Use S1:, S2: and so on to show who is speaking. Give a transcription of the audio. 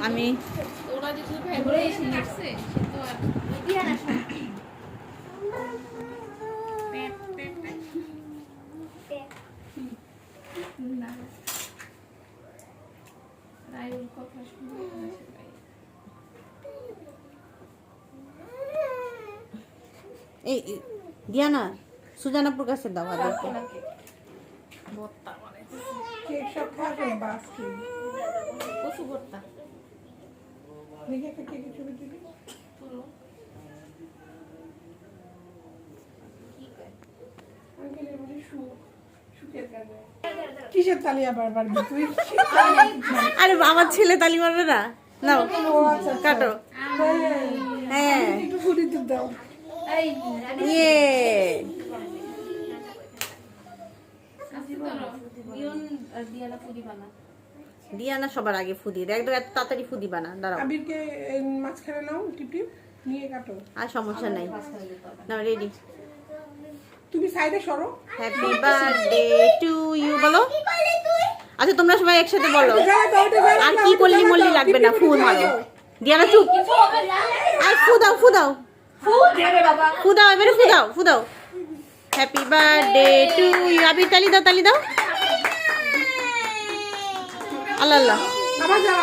S1: আমি
S2: ওরা যদি ভাইব্রেশন লিখছে সে তো আর দিয়া না না রায়ুর কথা শুনে হাসি পাই।
S1: এই দিয়ানা সুজানাপুর কাছে দাও আদেরকে
S2: ভর্তা বানাইছে
S3: কেক সব খাবে বাসকি
S2: কচু ভর্তা
S3: দেখে একটা কেকের ছবি তুলি
S2: পুরো কি কয়
S3: আঙ্কেলের বলে সুখের কাজে কিসের তালি আবার বাড়বি তুই
S1: আরে আমার ছেলে তালি মারবে না নাও
S3: ও আচ্ছা আচ্ছা।
S1: কাটো হ্যাঁ
S3: একটু ফুটি দুধ দাও
S2: এই
S1: ইয়ে
S2: আসি ধরো ইয়ন দিয়ালা পুরি বানা
S1: দিয়ানা সবার আগে ফুদি দেখ তো এত তাড়াতাড়ি ফুদি বানা দাঁড়াও
S3: আবিরকে মাঝখানে নাও টিপ টিপ নিয়ে কাটো
S1: আর সমস্যা নাই নাও রেডি
S3: তুমি সাইডে সরো
S1: হ্যাপি বার্থডে টু ইউ বলো আচ্ছা তোমরা সবাই একসাথে বলো আর কি করলি মল্লি লাগবে না ফু মারো দিয়ানা চুপ আর ফু দাও ফু দাও ফু দাও এবারে ফু দাও হ্যাপি বার্থডে টু ইউ আবির তালি দাও আল্লাহ আল্লাহ
S3: আবার যাও